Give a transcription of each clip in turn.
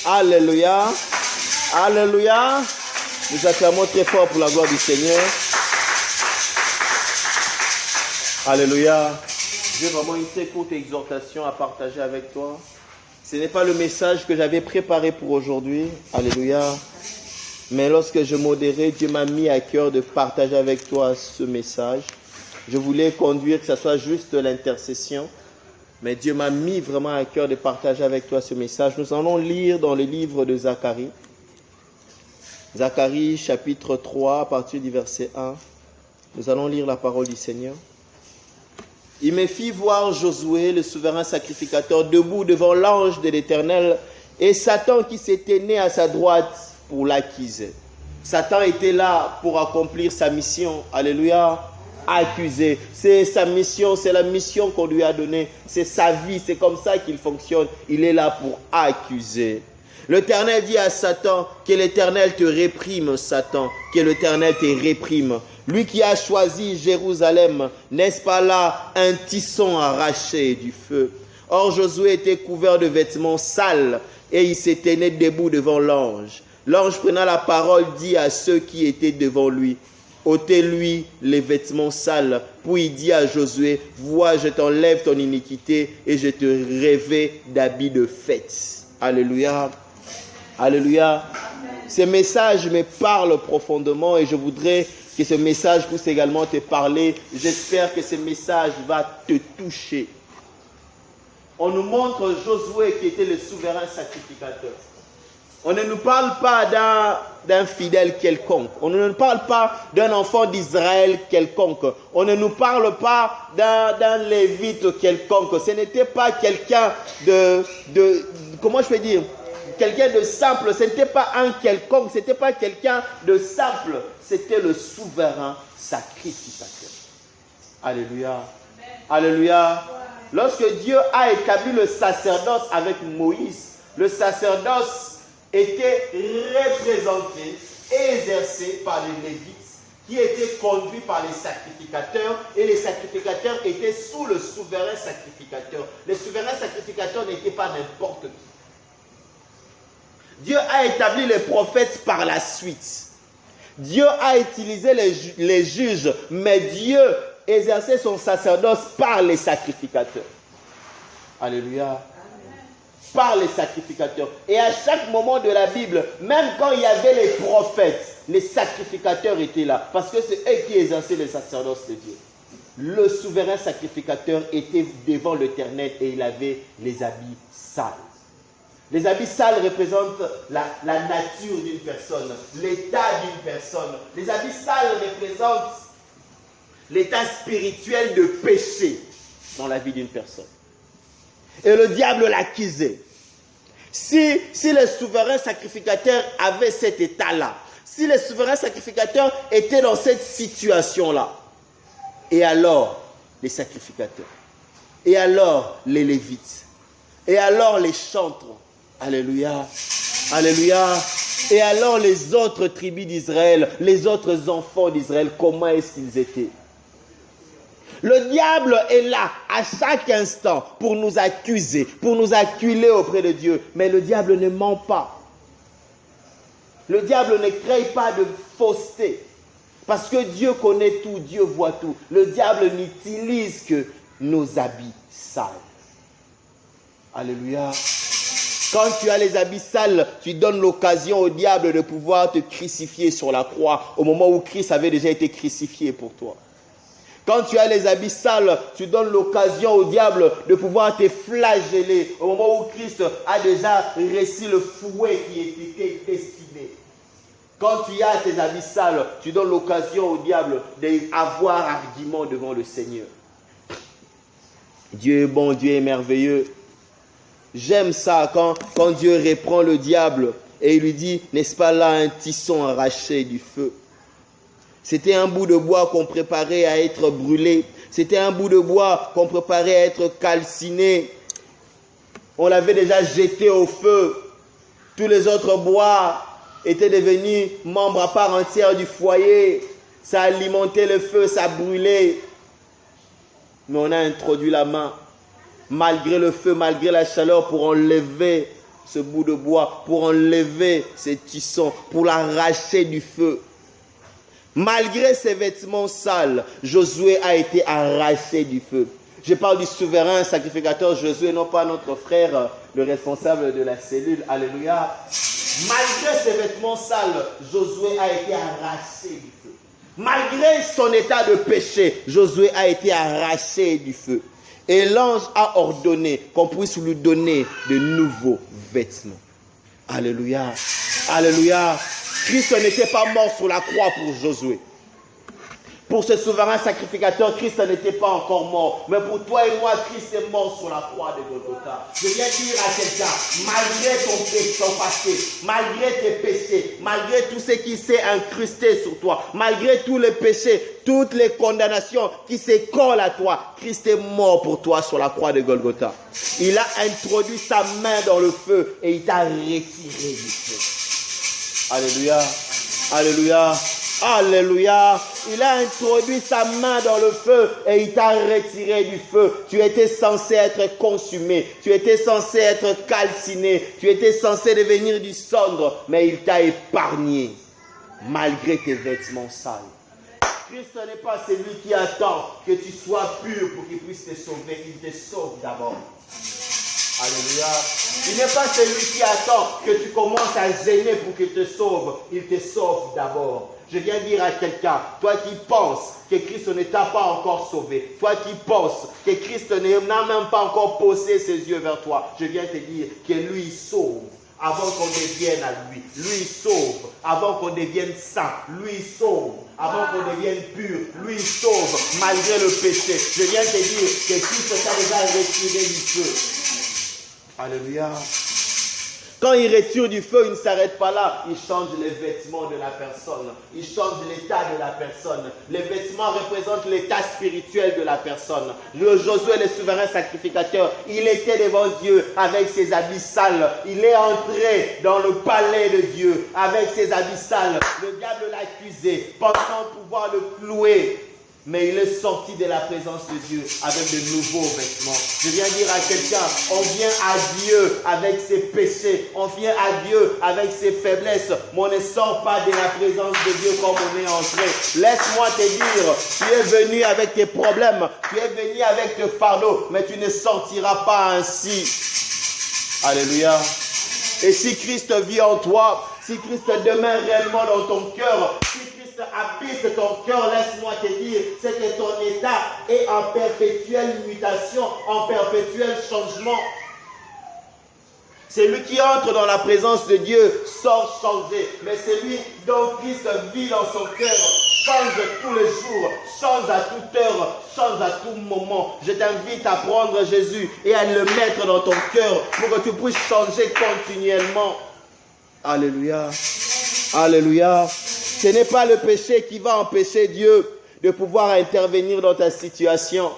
Alléluia. Alléluia. Nous acclamons très fort pour la gloire du Seigneur. Alléluia. J'ai vraiment une très courte exhortation à partager avec toi. Ce n'est pas le message que j'avais préparé pour aujourd'hui. Alléluia. Mais lorsque je modérais, Dieu m'a mis à cœur de partager avec toi ce message. Je voulais conduire que ce soit juste l'intercession. Mais Dieu m'a mis vraiment à cœur de partager avec toi ce message. Nous allons lire dans le livre de Zacharie. Zacharie chapitre 3 à partir du verset 1. Nous allons lire la parole du Seigneur. Il me fit voir Josué, le souverain sacrificateur, debout devant l'ange de l'Éternel et Satan qui s'était né à sa droite pour l'accuser. Satan était là pour accomplir sa mission. Alléluia. Accuser. C'est sa mission, c'est la mission qu'on lui a donnée. C'est sa vie, c'est comme ça qu'il fonctionne. Il est là pour accuser. L'Éternel dit à Satan, que l'Éternel te réprime, Satan, que l'Éternel te réprime. Lui qui a choisi Jérusalem, n'est-ce pas là un tisson arraché du feu? Or Josué était couvert de vêtements sales et il s'est tenu debout devant l'ange. L'ange prenant la parole dit à ceux qui étaient devant lui, ôtez-lui les vêtements sales. Puis il dit à Josué, vois, je t'enlève ton iniquité et je te revêts d'habits de fête. Alléluia. Alléluia. Ce message me parle profondément et je voudrais que ce message puisse également te parler. J'espère que ce message va te toucher. On nous montre Josué qui était le souverain sacrificateur. On ne nous parle pas d'un fidèle quelconque. On ne nous parle pas d'un enfant d'Israël quelconque. On ne nous parle pas d'un lévite quelconque. Ce n'était pas quelqu'un comment je peux dire, quelqu'un de simple. Ce n'était pas un quelconque. Ce n'était pas quelqu'un de simple. C'était le souverain sacrificateur. Alléluia. Alléluia. Lorsque Dieu a établi le sacerdoce avec Moïse, le sacerdoce était représenté et exercé par les Lévites qui étaient conduits par les sacrificateurs et les sacrificateurs étaient sous le souverain sacrificateur. Le souverain sacrificateur n'était pas n'importe qui. Dieu a établi les prophètes par la suite. Dieu a utilisé les juges, mais Dieu exerçait son sacerdoce par les sacrificateurs. Alléluia. Par les sacrificateurs. Et à chaque moment de la Bible, même quand il y avait les prophètes, les sacrificateurs étaient là. Parce que c'est eux qui exerçaient le sacerdoce de Dieu. Le souverain sacrificateur était devant l'Éternel et il avait les habits sales. Les habits sales représentent la nature d'une personne, l'état d'une personne. Les habits sales représentent l'état spirituel de péché dans la vie d'une personne. Et le diable l'accusait. Si le souverain sacrificateur avait cet état-là, si le souverain sacrificateur était dans cette situation-là, et alors les sacrificateurs, et alors les Lévites, et alors les chantres, alléluia, alléluia, et alors les autres tribus d'Israël, les autres enfants d'Israël, comment est-ce qu'ils étaient? Le diable est là à chaque instant pour nous accuser, pour nous acculer auprès de Dieu. Mais le diable ne ment pas. Le diable ne crée pas de fausseté. Parce que Dieu connaît tout, Dieu voit tout. Le diable n'utilise que nos habits sales. Alléluia. Quand tu as les habits sales, tu donnes l'occasion au diable de pouvoir te crucifier sur la croix au moment où Christ avait déjà été crucifié pour toi. Quand tu as les habits sales, tu donnes l'occasion au diable de pouvoir te flageller au moment où Christ a déjà reçu le fouet qui était destiné. Quand tu as tes habits sales, tu donnes l'occasion au diable d'avoir argument devant le Seigneur. Dieu est bon, Dieu est merveilleux. J'aime ça quand Dieu reprend le diable et il lui dit, n'est-ce pas là un tisson arraché du feu? C'était un bout de bois qu'on préparait à être brûlé. C'était un bout de bois qu'on préparait à être calciné. On l'avait déjà jeté au feu. Tous les autres bois étaient devenus membres à part entière du foyer. Ça alimentait le feu, ça brûlait. Mais on a introduit la main, malgré le feu, malgré la chaleur, pour enlever ce bout de bois, pour enlever ces tissons, pour l'arracher du feu. Malgré ses vêtements sales, Josué a été arraché du feu. Je parle du souverain sacrificateur Josué, non pas notre frère, le responsable de la cellule. Alléluia. Malgré ses vêtements sales, Josué a été arraché du feu. Malgré son état de péché, Josué a été arraché du feu. Et l'ange a ordonné qu'on puisse lui donner de nouveaux vêtements. Alléluia. Alléluia. Christ n'était pas mort sur la croix pour Josué. Pour ce souverain sacrificateur, Christ n'était pas encore mort. Mais pour toi et moi, Christ est mort sur la croix de Golgotha. Je viens dire à quelqu'un, malgré ton passé, malgré tes péchés, malgré tout ce qui s'est incrusté sur toi, malgré tous les péchés, toutes les condamnations qui se collent à toi, Christ est mort pour toi sur la croix de Golgotha. Il a introduit sa main dans le feu et il t'a retiré du feu. Alléluia. Alléluia. Alléluia. Il a introduit sa main dans le feu et il t'a retiré du feu. Tu étais censé être consumé. Tu étais censé être calciné. Tu étais censé devenir du cendre. Mais il t'a épargné malgré tes vêtements sales. Christ n'est pas celui qui attend que tu sois pur pour qu'il puisse te sauver. Il te sauve d'abord. Alléluia. Il n'est pas celui qui attend que tu commences à gêner pour qu'il te sauve. Il te sauve d'abord. Je viens dire à quelqu'un, toi qui penses que Christ ne t'a pas encore sauvé, toi qui penses que Christ n'a même pas encore posé ses yeux vers toi, je viens te dire que lui sauve avant qu'on devienne à lui. Lui sauve avant qu'on devienne saint. Lui sauve avant qu'on devienne pur. Lui sauve malgré le péché. Je viens te dire que Christ t'a déjà retiré du feu. Alléluia. Quand il retire du feu, il ne s'arrête pas là. Il change les vêtements de la personne. Il change l'état de la personne. Les vêtements représentent l'état spirituel de la personne. Josué, le souverain sacrificateur, il était devant Dieu avec ses habits sales. Il est entré dans le palais de Dieu avec ses habits sales. Le diable l'a accusé, pensant pouvoir le clouer. Mais il est sorti de la présence de Dieu avec de nouveaux vêtements. Je viens dire à quelqu'un, on vient à Dieu avec ses péchés. On vient à Dieu avec ses faiblesses. Mais on ne sort pas de la présence de Dieu comme on est entré. Laisse-moi te dire, tu es venu avec tes problèmes. Tu es venu avec tes fardeaux. Mais tu ne sortiras pas ainsi. Alléluia. Et si Christ vit en toi, si Christ demeure réellement dans ton cœur, si habite ton cœur, laisse-moi te dire, c'est que ton état est en perpétuelle mutation, en perpétuel changement. Celui qui entre dans la présence de Dieu sort changé, mais celui dont Christ vit dans son cœur change tous les jours, change à toute heure, change à tout moment. Je t'invite à prendre Jésus et à le mettre dans ton cœur pour que tu puisses changer continuellement. Alléluia. Alléluia. Ce n'est pas le péché qui va empêcher Dieu de pouvoir intervenir dans ta situation.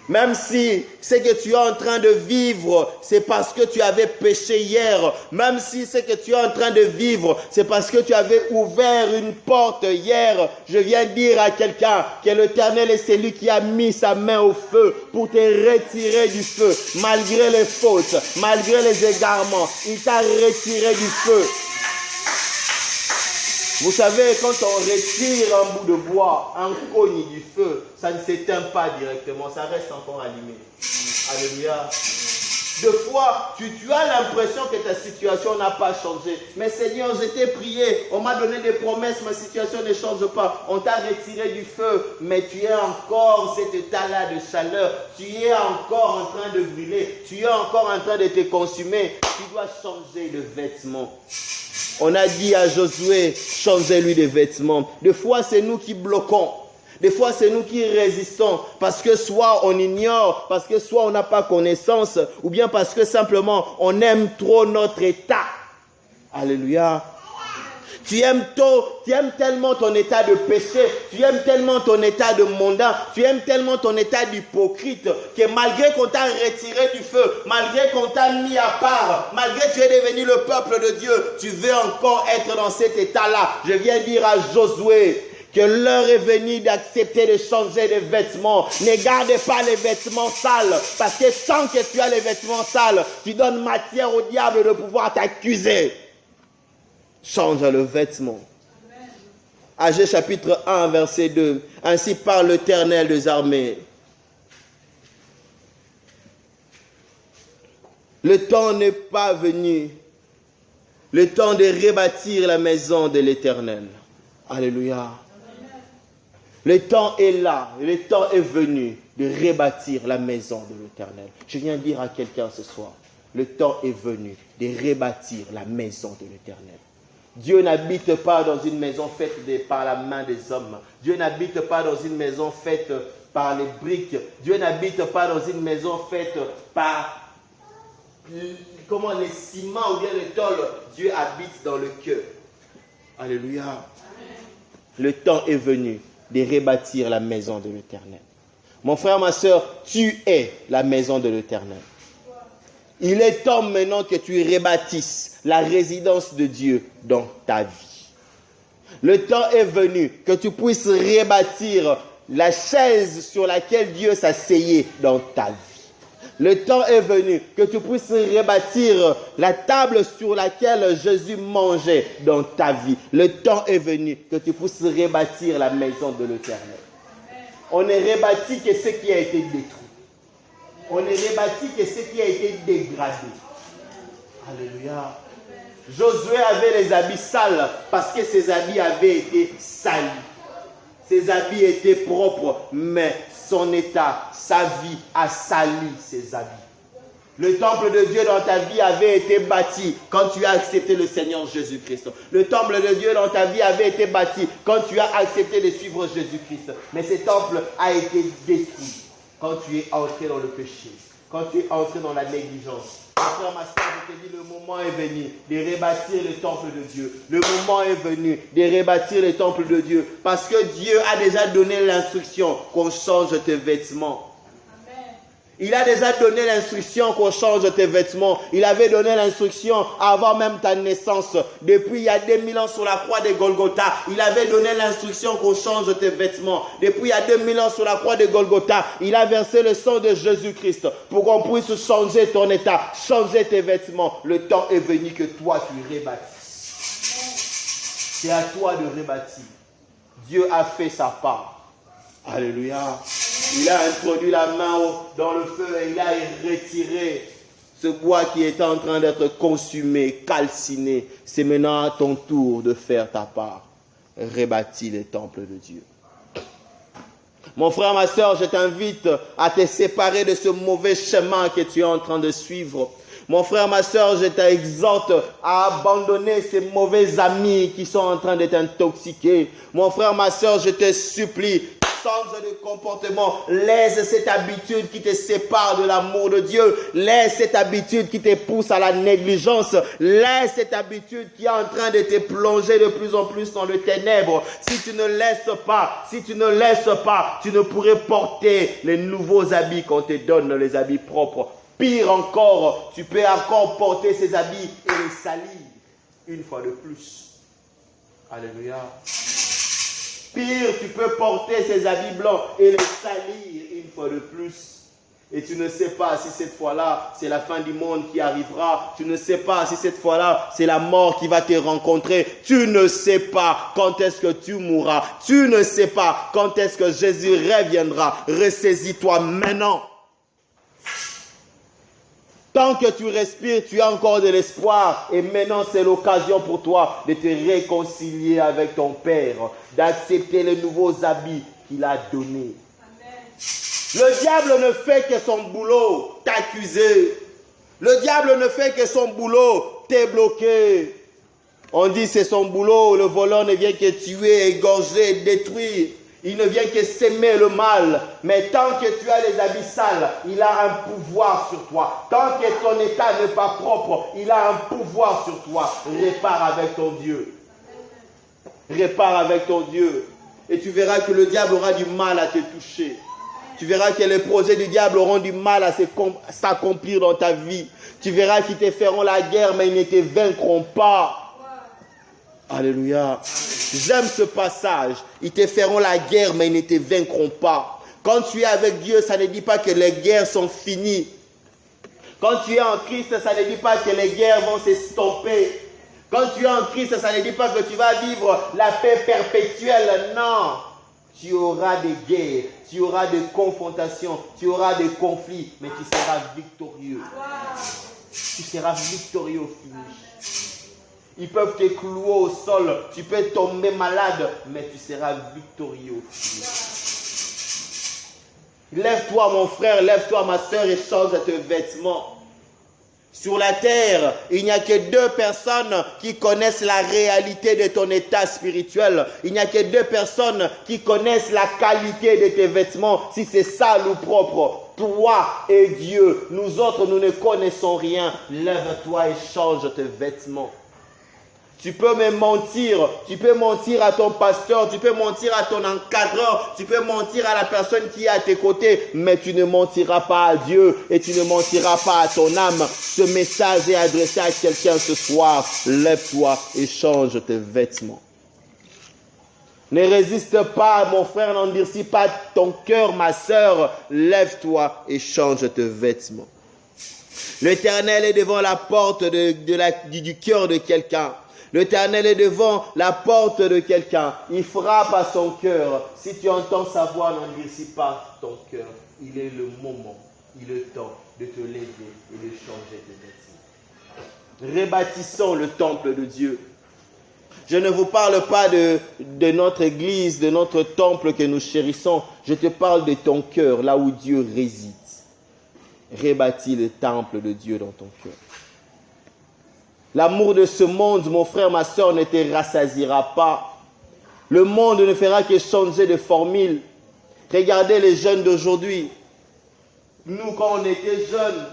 Même si ce que tu es en train de vivre, c'est parce que tu avais péché hier. Même si ce que tu es en train de vivre, c'est parce que tu avais ouvert une porte hier. Je viens dire à quelqu'un que l'Éternel est celui qui a mis sa main au feu pour te retirer du feu. Malgré les fautes, malgré les égarements, il t'a retiré du feu. Vous savez, quand on retire un bout de bois, un cogne du feu, ça ne s'éteint pas directement, ça reste encore allumé. Alléluia. Des fois, tu as l'impression que ta situation n'a pas changé. Mais Seigneur, je t'ai prié, on m'a donné des promesses, ma situation ne change pas. On t'a retiré du feu, mais tu es encore cet état-là de chaleur. Tu es encore en train de brûler. Tu es encore en train de te consumer. Tu dois changer de vêtements. On a dit à Josué, changez-lui de vêtements. Des fois, c'est nous qui bloquons. Des fois, c'est nous qui résistons. Parce que soit on ignore, parce que soit on n'a pas connaissance, ou bien parce que simplement, on aime trop notre état. Alléluia. Tu aimes tellement ton état de péché, tu aimes tellement ton état de mondain, tu aimes tellement ton état d'hypocrite, que malgré qu'on t'a retiré du feu, malgré qu'on t'a mis à part, malgré que tu es devenu le peuple de Dieu, tu veux encore être dans cet état-là. Je viens dire à Josué que l'heure est venue d'accepter de changer de vêtements. Ne garde pas les vêtements sales, parce que tant que tu as les vêtements sales, tu donnes matière au diable de pouvoir t'accuser. Change le vêtement. Agée chapitre 1, verset 2. Ainsi parle l'Éternel des armées. Le temps n'est pas venu, le temps de rebâtir la maison de l'Éternel. Alléluia. Le temps est là, le temps est venu de rebâtir la maison de l'Éternel. Je viens dire à quelqu'un ce soir, le temps est venu de rebâtir la maison de l'Éternel. Dieu n'habite pas dans une maison faite par la main des hommes. Dieu n'habite pas dans une maison faite par les briques. Dieu n'habite pas dans une maison faite par les ciments ou bien les tôles. Dieu habite dans le cœur. Alléluia. Amen. Le temps est venu de rebâtir la maison de l'Éternel. Mon frère, ma soeur, tu es la maison de l'Éternel. Il est temps maintenant que tu rebâtisses la résidence de Dieu dans ta vie. Le temps est venu que tu puisses rebâtir la chaise sur laquelle Dieu s'asseyait dans ta vie. Le temps est venu que tu puisses rebâtir la table sur laquelle Jésus mangeait dans ta vie. Le temps est venu que tu puisses rebâtir la maison de l'Éternel. On ne rebâtit que ce qui a été détruit. On ne rebâtit que ce qui a été dégradé. Alléluia. Josué avait les habits sales parce que ses habits avaient été salis. Ses habits étaient propres, mais son état, sa vie a sali ses habits. Le temple de Dieu dans ta vie avait été bâti quand tu as accepté le Seigneur Jésus-Christ. Le temple de Dieu dans ta vie avait été bâti quand tu as accepté de suivre Jésus-Christ. Mais ce temple a été détruit quand tu es entré dans le péché, quand tu es entré dans la négligence. Frère, ma soeur, je te dis, le moment est venu de rebâtir le temple de Dieu. Le moment est venu de rebâtir le temple de Dieu. Parce que Dieu a déjà donné l'instruction qu'on change tes vêtements. Il a déjà donné l'instruction qu'on change tes vêtements. Il avait donné l'instruction avant même ta naissance. Depuis il y a 2000 ans sur la croix de Golgotha, il avait donné l'instruction qu'on change tes vêtements. Depuis il y a 2000 ans sur la croix de Golgotha, il a versé le sang de Jésus-Christ pour qu'on puisse changer ton état, changer tes vêtements. Le temps est venu que toi tu rebâtisses. C'est à toi de rebâtir. Dieu a fait sa part. Alléluia. Il a introduit la main dans le feu et il a retiré ce bois qui était en train d'être consumé, calciné. C'est maintenant à ton tour de faire ta part. Rebâtis le temple de Dieu. Mon frère, ma soeur, je t'invite à te séparer de ce mauvais chemin que tu es en train de suivre. Mon frère, ma soeur, je t'exhorte à abandonner ces mauvais amis qui sont en train de t'intoxiquer. Mon frère, ma soeur, je te supplie, change de comportement. Laisse cette habitude qui te sépare de l'amour de Dieu. Laisse cette habitude qui te pousse à la négligence. Laisse cette habitude qui est en train de te plonger de plus en plus dans le ténèbre. Si tu ne laisses pas, tu ne pourrais porter les nouveaux habits qu'on te donne, les habits propres. Pire encore, tu peux encore porter ces habits et les salir une fois de plus. Alléluia. Pire, tu peux porter ces habits blancs et les salir une fois de plus. Et tu ne sais pas si cette fois-là, c'est la fin du monde qui arrivera. Tu ne sais pas si cette fois-là, c'est la mort qui va te rencontrer. Tu ne sais pas quand est-ce que tu mourras. Tu ne sais pas quand est-ce que Jésus reviendra. Ressaisis-toi maintenant. Tant que tu respires, tu as encore de l'espoir. Et maintenant, c'est l'occasion pour toi de te réconcilier avec ton Père, d'accepter les nouveaux habits qu'il a donnés. Amen. Le diable ne fait que son boulot, t'accuser. Le diable ne fait que son boulot, te bloquer. On dit c'est son boulot, le voleur ne vient que tuer, égorger, détruire. Il ne vient que s'aimer le mal. Mais tant que tu as les habits sales, il a un pouvoir sur toi. Tant que ton état n'est pas propre, il a un pouvoir sur toi. Répare avec ton Dieu. Répare avec ton Dieu. Et tu verras que le diable aura du mal à te toucher. Tu verras que les projets du diable auront du mal à s'accomplir dans ta vie. Tu verras qu'ils te feront la guerre, mais ils ne te vaincront pas. Alléluia. J'aime ce passage. Ils te feront la guerre, mais ils ne te vaincront pas. Quand tu es avec Dieu, ça ne dit pas que les guerres sont finies. Quand tu es en Christ, ça ne dit pas que les guerres vont s'estomper. Quand tu es en Christ, ça ne dit pas que tu vas vivre la paix perpétuelle. Non. Tu auras des guerres, tu auras des confrontations, tu auras des conflits, mais tu seras victorieux. Tu seras victorieux au finish. Ils peuvent te clouer au sol, tu peux tomber malade, mais tu seras victorieux au finish. Lève-toi mon frère, lève-toi ma soeur et change tes vêtements. Sur la terre, il n'y a que 2 personnes qui connaissent la réalité de ton état spirituel. Il n'y a que 2 personnes qui connaissent la qualité de tes vêtements, si c'est sale ou propre. Toi et Dieu. Nous autres, nous ne connaissons rien. Lève-toi et change tes vêtements. Tu peux me mentir, tu peux mentir à ton pasteur, tu peux mentir à ton encadreur, tu peux mentir à la personne qui est à tes côtés, mais tu ne mentiras pas à Dieu et tu ne mentiras pas à ton âme. Ce message est adressé à quelqu'un ce soir. Lève-toi et change tes vêtements. Ne résiste pas, mon frère, n'endurcis pas ton cœur, ma sœur. Lève-toi et change tes vêtements. L'Éternel est devant la porte du cœur de quelqu'un. L'Éternel est devant la porte de quelqu'un. Il frappe à son cœur. Si tu entends sa voix, n'endurcis pas ton cœur. Il est le moment, il est le temps de te lever et de changer tes vêtements. Rebâtissons le temple de Dieu. Je ne vous parle pas de notre église, de notre temple que nous chérissons. Je te parle de ton cœur, là où Dieu réside. Rebâtis le temple de Dieu dans ton cœur. L'amour de ce monde, mon frère, ma soeur, ne te rassasiera pas. Le monde ne fera que changer de formule. Regardez les jeunes d'aujourd'hui. Nous, quand on était jeunes,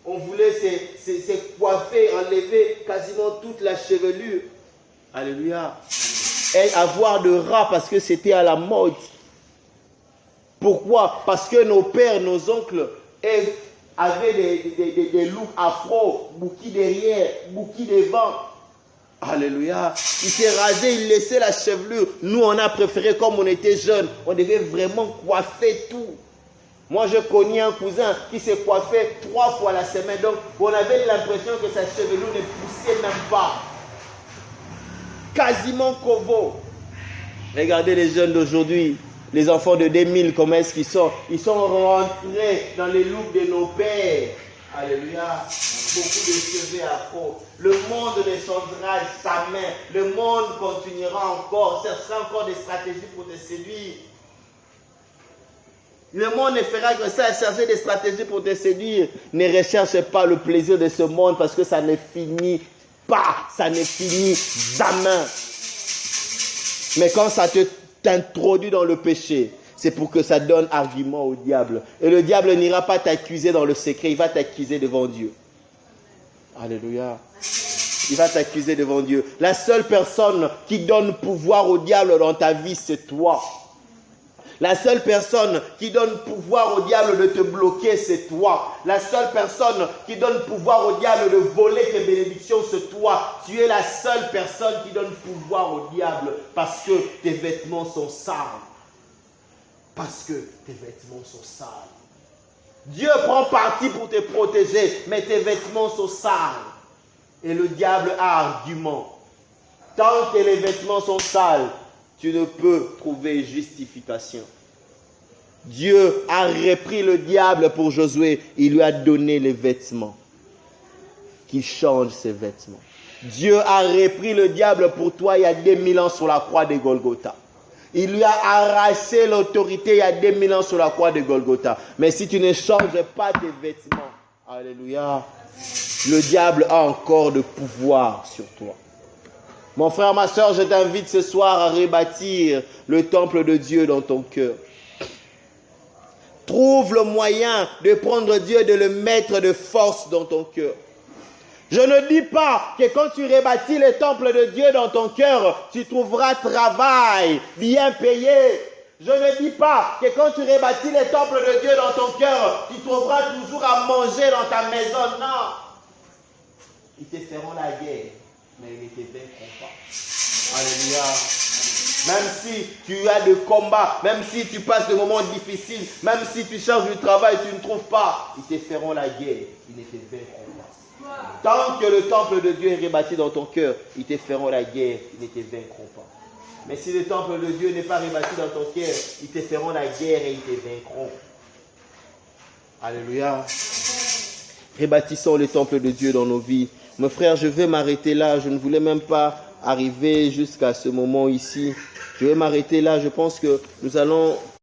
on voulait se coiffer, enlever quasiment toute la chevelure. Alléluia. Et avoir de ras parce que c'était à la mode. Pourquoi? Parce que nos pères, nos oncles avaient des looks afro, bouquis derrière, bouquis devant. Alléluia. Ils s'est rasé, ils laissaient la chevelure. Nous, on a préféré, comme on était jeunes, on devait vraiment coiffer tout. Moi, je connais un cousin qui s'est coiffé 3 fois la semaine. Donc, on avait l'impression que sa chevelure ne poussait même pas. Quasiment Kovo. Regardez les jeunes d'aujourd'hui. Les enfants de 2000, comment est-ce qu'ils sont? Ils sont rentrés dans les looks de nos pères. Alléluia. Beaucoup de cheveux afro. Le monde ne changera jamais. Le monde continuera encore. Cherchera encore des stratégies pour te séduire. Le monde ne fera que ça, chercher des stratégies pour te séduire. Ne recherche pas le plaisir de ce monde parce que ça ne finit pas. Ça ne finit jamais. Mais quand ça t'introduit dans le péché, c'est pour que ça donne argument au diable. Et le diable n'ira pas t'accuser dans le secret, il va t'accuser devant Dieu. Alléluia. Il va t'accuser devant Dieu. La seule personne qui donne pouvoir au diable dans ta vie, c'est toi. La seule personne qui donne pouvoir au diable de te bloquer, c'est toi. La seule personne qui donne pouvoir au diable de voler tes bénédictions, c'est toi. Tu es la seule personne qui donne pouvoir au diable parce que tes vêtements sont sales. Parce que tes vêtements sont sales. Dieu prend parti pour te protéger, mais tes vêtements sont sales. Et le diable a argument. Tant que les vêtements sont sales, tu ne peux trouver justification. Dieu a repris le diable pour Josué. Il lui a donné les vêtements. Qu'il change ses vêtements. Dieu a repris le diable pour toi il y a 2000 ans sur la croix de Golgotha. Il lui a arraché l'autorité il y a 2000 ans sur la croix de Golgotha. Mais si tu ne changes pas tes vêtements, alléluia, le diable a encore de pouvoir sur toi. Mon frère, ma soeur, je t'invite ce soir à rebâtir le temple de Dieu dans ton cœur. Trouve le moyen de prendre Dieu et de le mettre de force dans ton cœur. Je ne dis pas que quand tu rebâtis le temple de Dieu dans ton cœur, tu trouveras travail bien payé. Je ne dis pas que quand tu rebâtis le temple de Dieu dans ton cœur, tu trouveras toujours à manger dans ta maison. Non. Ils te feront la guerre, mais ils ne te vaincront pas. Alléluia. même si tu as des combats, même si tu passes des moments difficiles, même si tu cherches du travail, tu ne trouves pas, ils te feront la guerre, ils ne te vaincront pas. Tant que le temple de Dieu est rebâti dans ton cœur, ils te feront la guerre, ils ne te vaincront pas. Mais si le temple de Dieu n'est pas rebâti dans ton cœur, ils te feront la guerre et ils te vaincront. Alléluia. Rebâtissons le temple de Dieu dans nos vies. Mes frères, je vais m'arrêter là. Je ne voulais même pas arriver jusqu'à ce moment ici. Je vais m'arrêter là. Je pense que nous allons